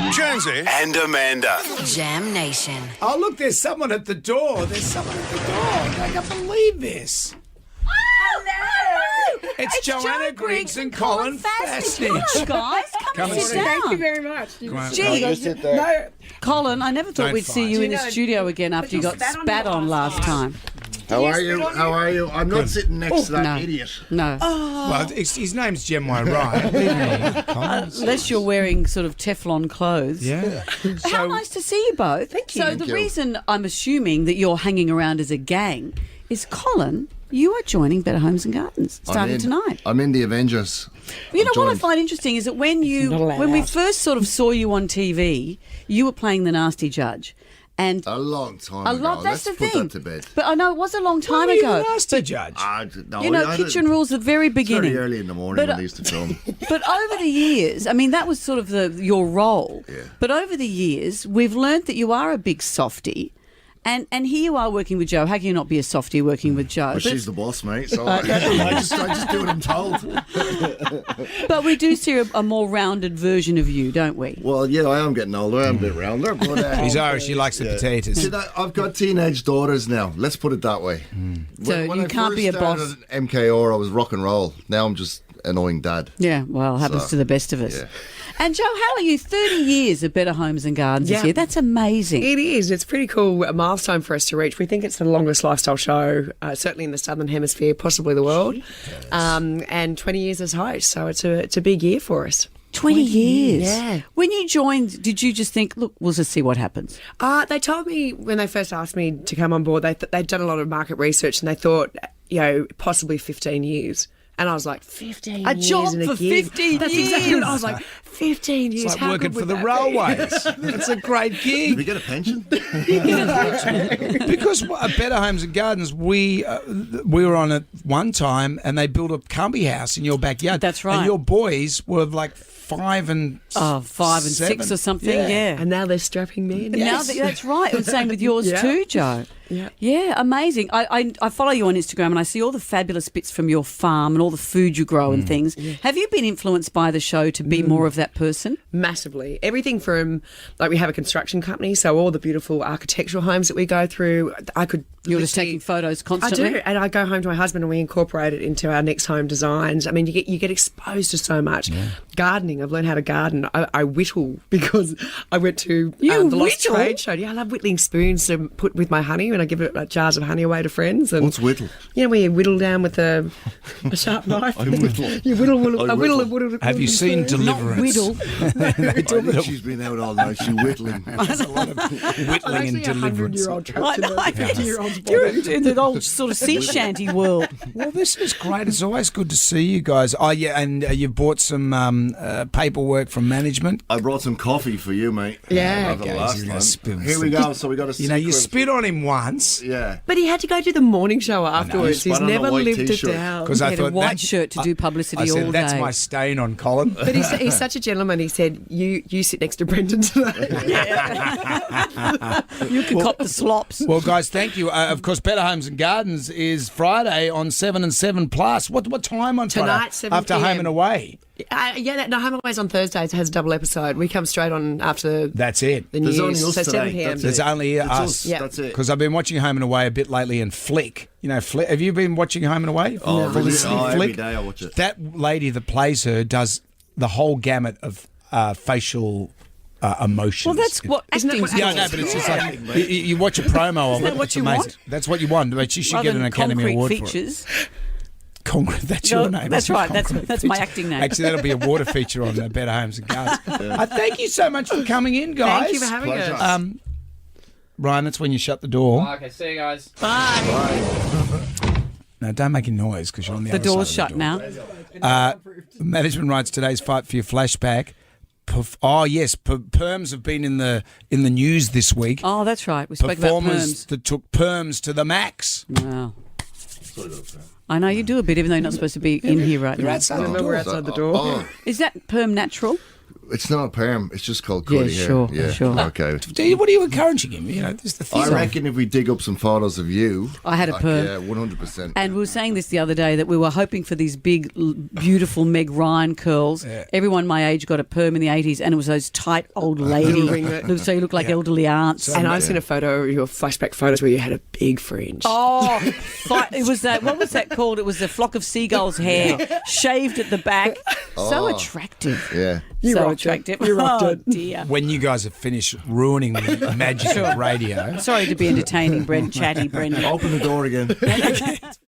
Jonesy and Amanda. Jam Nation. Oh, look, there's someone at the door. I can't believe this. Hello. It's Johanna Griggs and Colin Fassnidge. Guys, come and sit down. Thank you very much. Gee, Colin, I never thought Don't we'd see fight. you in the studio again after you got spat on last time. How are you? I'm not sitting next to that idiot. No. Well, his name's Gemma Ryan. Unless you're wearing sort of Teflon clothes. Yeah. How nice to see you both. Thank you. So the reason I'm assuming that you're hanging around as a gang is, Colin, you are joining Better Homes and Gardens starting tonight. I'm in the Avengers. You know what I find interesting is that when we first sort of saw you on TV, you were playing the nasty judge. And A long time ago. That's Let's the put thing. that to bed. But I know it was a long time Were you ago. the nasty judge? Kitchen rules at the very It's beginning. very early in the morning But, when they used to film. But over the years, I mean, that was sort of your role. Yeah. But over the years, we've learnt that you are a big softie. And here you are working with Joe. How can you not be a softie working with Joe? But she's the boss, mate, so I just do what I'm told. But we do see a more rounded version of you, don't we? Well, yeah, I am getting older. I'm a bit rounder. But, He's Irish. He likes the potatoes. See, I've got teenage daughters now. Let's put it that way. So you can't be a boss. When I first started at MKR, I was rock and roll. Now I'm just annoying dad. Yeah, well, it happens to the best of us. Yeah. And Joe, how are you? 30 years of Better Homes and Gardens this year. That's amazing. It is. It's pretty cool, a milestone for us to reach. We think it's the longest lifestyle show, certainly in the Southern Hemisphere, possibly the world. And 20 years as host, so it's a big year for us. 20 years. Yeah. When you joined, did you just think, look, we'll just see what happens? They told me when they first asked me to come on board, they'd done a lot of market research and they thought, possibly 15 years. And I was like, 15 A years job and for 15 That's years. exactly what I was like, 15 years. It's like how working good for would the that be? railways. It's a great Did we gig. get a pension? Because at Better Homes and Gardens, we were on it one time and they built a combi house in your backyard. That's right. And your boys were like 5 and 5 and 6 7. or something, yeah. And now they're strapping me in. Now that's right. And same with yours too, Joe. Yeah, amazing. I follow you on Instagram and I see all the fabulous bits from your farm and all the food you grow and things. Yeah. Have you been influenced by the show to be more of that person? Massively. Everything from, we have a construction company, so all the beautiful architectural homes that we go through, You're just taking photos I constantly? do, and I go home to my husband and we incorporate it into our next home designs. I mean, you get exposed to so much. Gardening, I've learned how to garden. I whittle because I went to the Lost whittle? Trade show. Yeah, I love whittling spoons to put with my honey, and I give it jars of honey away to friends. And What's whittle? you know, where you whittle down with a sharp knife. I whittle. You whittle. I I whittle. whittle. Have you seen Deliverance? Whittle. I think she's been out all night. She's whittling. There's a lot of whittling and Actually, Deliverance. 100-year-old trapped in a 50-year-old's body. You're in the old sort of sea shanty world. Well, this is great. It's always good to see you guys. Oh, yeah, and you've bought some paperwork from management. I brought some coffee for you, mate. Yeah. Over the Okay, last you're gonna time. spill Here some- we go. So we got a You know, you secret- spit on him once. Yeah. But he had to go do the morning show afterwards. He He's spun on a never white lived it t-shirt. down. Because He I had a thought white shirt to do publicity I said, all that's day. my stain on Colin. But he's such a gentleman. He said, "You sit next to Brendan today." You can cop the slops. Well, guys, thank you. Of course, Better Homes and Gardens is Friday on 7 and 7 Plus. What time on Tonight, Friday? 7 After PM. Home and Away. No, Home Away's on Thursdays. It has a double episode. We come straight on after That's it. the There's news. only us So 7 today. p.m. That's There's it. only It's us. Yeah. That's it. Because I've been watching Home and Away a bit lately and Flick. You know, Flick. Have you been watching Home and Away? Oh, really? Felicity Oh, every Flick? day I watch it. That lady that plays her does the whole gamut of facial emotions. Well, that's what Isn't that acting's what Yeah, for. no, but it's just like you watch a promo of it. that what It's you amazing. want? That's what you want. But she should Rather get an than Academy concrete Award features. for it. That's No, your name. that's isn't it? right. That's Concrete my feature. acting name. Actually, that'll be a water feature on Better Homes and Gardens. Thank you so much for coming in, guys. Thank you for having Pleasure. us. Ryan, that's when you shut the door. Okay, see you guys. No, don't make a noise because you're on the The other door's side shut of the door. now. Management writes today's fight for your flashback. Oh yes, perms have been in the news this week. Oh, that's right. We spoke about Performers perms. that took perms to the max. Wow. I know you do a bit, even though you're not supposed to be in here right You're now. outside the Remember, door. we're outside the door. Oh, Is that perm natural? It's not a perm. It's just called curly hair. Sure, Yeah, sure. Okay. What are you encouraging him? You know, this is the thing. I reckon if we dig up some photos of you, I had a perm. Yeah, 100%. And we were saying this the other day that we were hoping for these big, beautiful Meg Ryan curls. Yeah. Everyone my age got a perm in the 80s, and it was those tight old lady. So you look like elderly aunts. And I've seen a photo, your flashback photos, where you had a big fringe. Oh, it was that. What was that called? It was the flock of seagulls' hair, shaved at the back. So attractive. Yeah. So attractive. You rocked it. Dear. When you guys have finished ruining the magic of radio. Sorry to be entertaining, chatty Brendan. Open the door again.